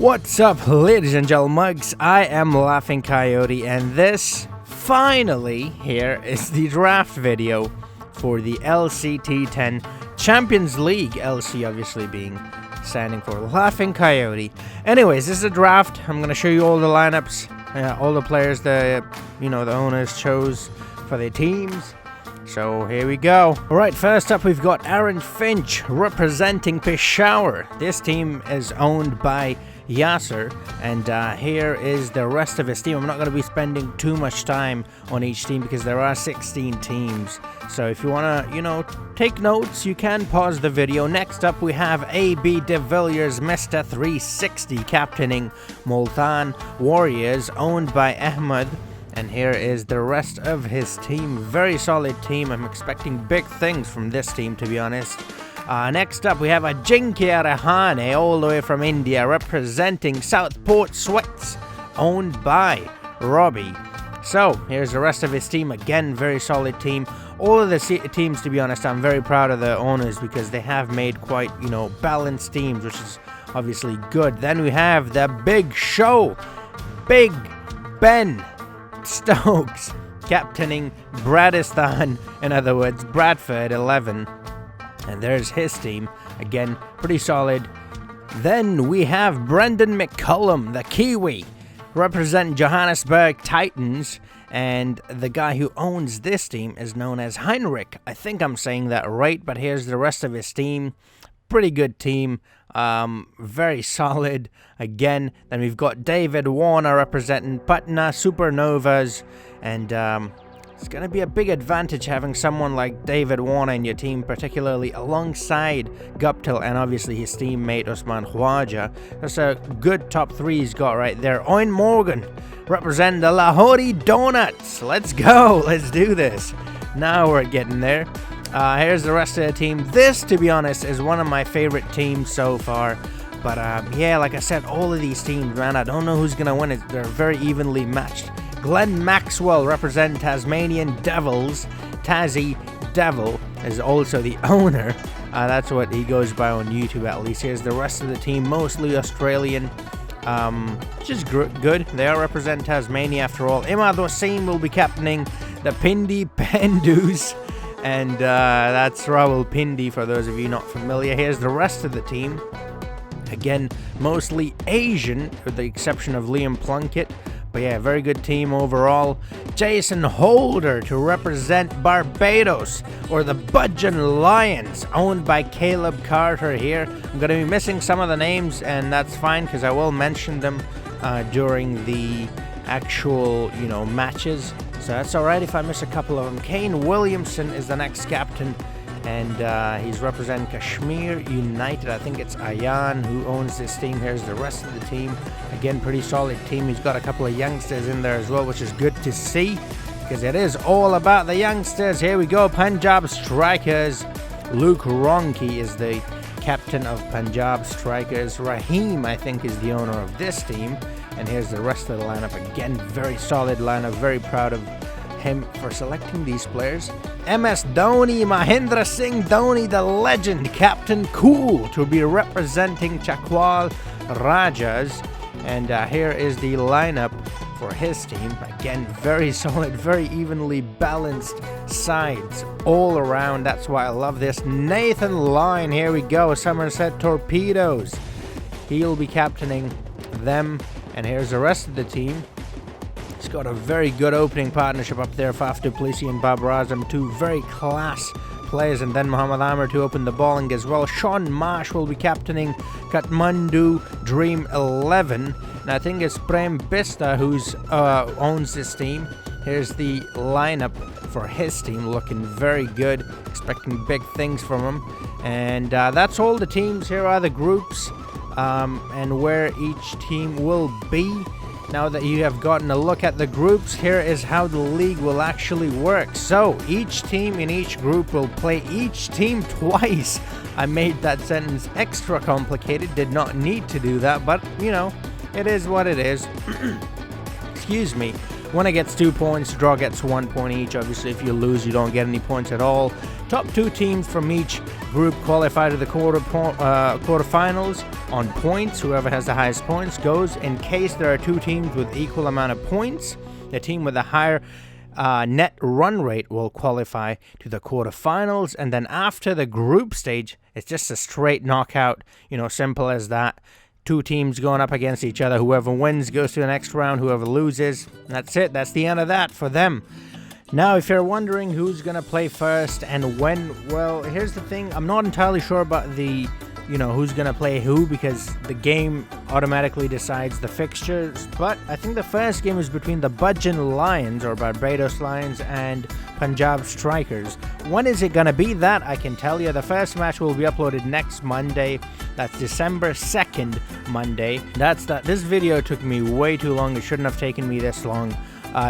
What's up, ladies and gentlemen? I am Laughing Coyote, and this, finally, here is the draft video for the LC T10 Champions League. LC obviously being standing for Laughing Coyote. Anyways, this is a draft. I'm going to show you all the lineups, all the players that, the owners chose for their teams. So here we go. Alright, first up we've got Aaron Finch representing Peshawar. This team is owned by Yasser, and here is the rest of his team. I'm not going to be spending too much time on each team because there are 16 teams. So if you want to, take notes, you can pause the video. Next up we have AB de Villiers, Mr. 360, captaining Multan Warriors, owned by Ahmed. And here is the rest of his team. Very solid team. I'm expecting big things from this team, to be honest. Next up, we have Ajinkya Rahane, all the way from India, representing Southport Sweats, owned by Robbie. So, here's the rest of his team. Again, very solid team. All of the teams, to be honest, I'm very proud of the owners because they have made quite, balanced teams, which is obviously good. Then we have the big show, Big Ben Stokes, captaining Bradistan, in other words, Bradford 11. And there's his team. Again, pretty solid. Then we have Brendan McCullum, the Kiwi, representing Johannesburg Titans. And the guy who owns this team is known as Heinrich. I think I'm saying that right, but here's the rest of his team. Pretty good team. Very solid. Again, then we've got David Warner representing Patna Supernovas. And it's going to be a big advantage having someone like David Warner in your team, particularly alongside Guptill and obviously his teammate Usman Khwaja. That's a good top three he's got right there. Owen Morgan representing the Lahori Donuts. Let's go. Let's do this. Now we're getting there. Here's the rest of the team. This, to be honest, is one of my favorite teams so far. But yeah, like I said, all of these teams, man, I don't know who's going to win it. They're very evenly matched. Glenn Maxwell representing Tasmanian Devils. Tassie Devil is also the owner. That's what he goes by on YouTube, at least. Here's the rest of the team, mostly Australian. Which is good. They are representing Tasmania after all. Imad Wasim will be captaining the Pindi Pendus. And that's Rawalpindi for those of you not familiar. Here's the rest of the team. Again, mostly Asian, with the exception of Liam Plunkett. But yeah, very good team overall. Jason Holder to represent Barbados, or the Budgeon Lions, owned by Caleb Carter here. I'm going to be missing some of the names, and that's fine because I will mention them during the actual, matches. So that's alright if I miss a couple of them. Kane Williamson is the next captain, and he's representing Kashmir United. I think it's Ayan who owns this team. Here's the rest of the team. Again, pretty solid team. He's got a couple of youngsters in there as well, which is good to see because it is all about the youngsters. Here we go, Punjab Strikers. Luke Ronke is the captain of Punjab Strikers. Raheem, I think, is the owner of this team. And here's the rest of the lineup. Again, very solid lineup. Very proud of him for selecting these players. MS Dhoni, Mahendra Singh Dhoni, the legend, Captain Cool, to be representing Chakwal Rajas. And here is the lineup for his team. Again, very solid, very evenly balanced sides all around. That's why I love this. Nathan Lyon, here we go, Somerset Torpedoes. He'll be captaining them. And here's the rest of the team. He's got a very good opening partnership up there. Faf du Plessis and Bob Razam, two very class players. And then Muhammad Amir to open the bowling as well. Sean Marsh will be captaining Kathmandu Dream 11. And I think it's Prem Bista who owns this team. Here's the lineup for his team. Looking very good. Expecting big things from him. And that's all the teams. Here are the groups. And where each team will be. Now that you have gotten a look at the groups, here is how the league will actually work. So, each team in each group will play each team twice. I made that sentence extra complicated, did not need to do that, but, it is what it is. Excuse me. Winner gets 2 points, draw gets 1 point each. Obviously, if you lose, you don't get any points at all. Top 2 teams from each group qualify to the quarterfinals on points. Whoever has the highest points goes. In case there are 2 teams with equal amount of points, the team with the higher net run rate will qualify to the quarterfinals. And then after the group stage, it's just a straight knockout. Simple as that. 2 teams going up against each other. Whoever wins goes to the next round. Whoever loses, that's it. That's the end of that for them. Now, if you're wondering who's going to play first and when, well, here's the thing. I'm not entirely sure about the, who's going to play who, because the game automatically decides the fixtures. But I think the first game is between the Budgeon Lions, or Barbados Lions, and Punjab Strikers. When is it going to be? That I can tell you. The first match will be uploaded next Monday. That's December 2nd, Monday. This video took me way too long. It shouldn't have taken me this long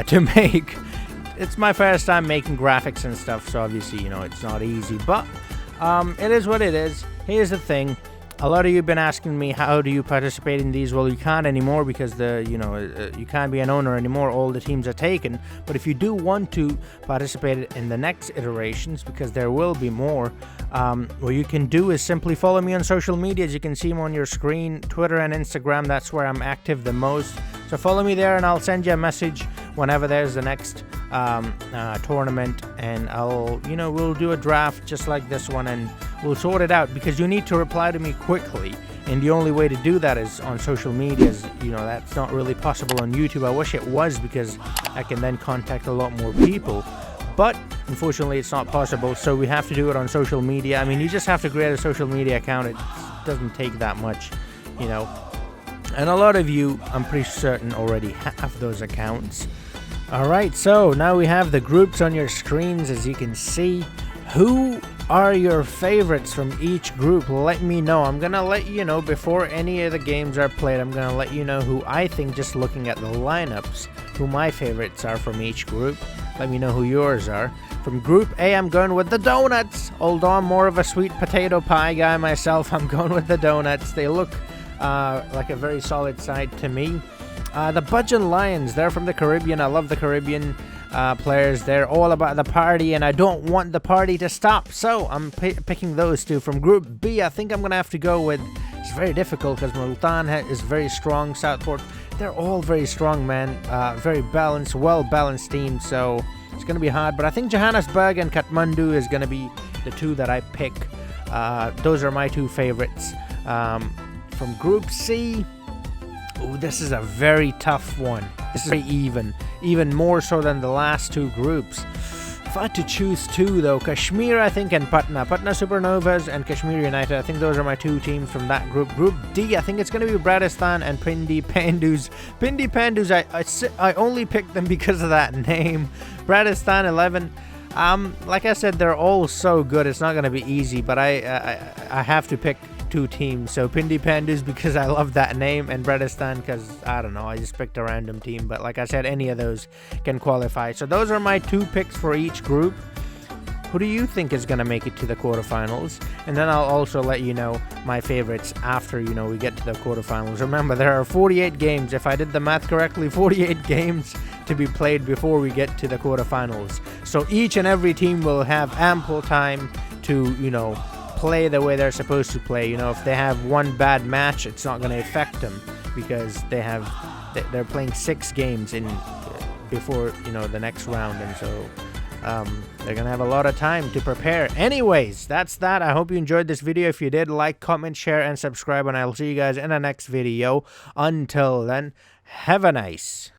to make. It's my first time making graphics and stuff, so obviously, it's not easy. But it is what it is. Here's the thing. A lot of you have been asking me, how do you participate in these? Well, you can't anymore because you can't be an owner anymore. All the teams are taken. But if you do want to participate in the next iterations, because there will be more, what you can do is simply follow me on social media. As you can see them on your screen, Twitter and Instagram. That's where I'm active the most. So follow me there, and I'll send you a message whenever there's the next tournament, and we'll do a draft just like this one, and we'll sort it out, because you need to reply to me quickly, and the only way to do that is on social media. That's not really possible on YouTube. I wish it was, because I can then contact a lot more people, but unfortunately it's not possible, so we have to do it on social media. I mean, you just have to create a social media account. It doesn't take that much, and a lot of you, I'm pretty certain, already have those accounts. Alright, so now we have the groups on your screens. As you can see, who are your favorites from each group? Let me know. I'm gonna let you know before any of the games are played. I'm gonna let you know who I think, just looking at the lineups, who my favorites are from each group. Let me know who yours are. From Group A, I'm going with the Donuts. Although I'm more of a sweet potato pie guy myself, I'm going with the Donuts. They look like a very solid side to me. The Budgeon Lions, they're from the Caribbean. I love the Caribbean players. They're all about the party, and I don't want the party to stop, so I'm picking those 2. From Group B, I think I'm going to have to go with, it's very difficult because Multan is very strong, Southport, they're all very strong, man. Very balanced, well-balanced team, so it's going to be hard, but I think Johannesburg and Kathmandu is going to be the 2 that I pick. Those are my 2 favorites. From Group C, oh, this is a very tough one. This is very even more so than the last 2 groups. If I had to choose 2 though, Kashmir, I think, and Patna Supernovas and Kashmir United, I think those are my 2 teams from that group. Group D, I think it's going to be Bradistan and Pindi Pandus. Pindi Pandus, I only picked them because of that name. Bradistan 11. Like I said, they're all so good. It's not going to be easy, but I have to pick 2 teams. So Pindi Pandus because I love that name, and Bradistan because, I don't know, I just picked a random team. But like I said, any of those can qualify. So those are my 2 picks for each group. Who do you think is going to make it to the quarterfinals? And then I'll also let you know my favorites after, we get to the quarterfinals. Remember, there are 48 games. If I did the math correctly, 48 games to be played before we get to the quarterfinals. So each and every team will have ample time to, play the way they're supposed to play. If they have one bad match, it's not going to affect them because they're playing 6 games before, the next round. And so they're going to have a lot of time to prepare. Anyways, that's that. I hope you enjoyed this video. If you did, like, comment, share, and subscribe, and I'll see you guys in the next video. Until then, have a nice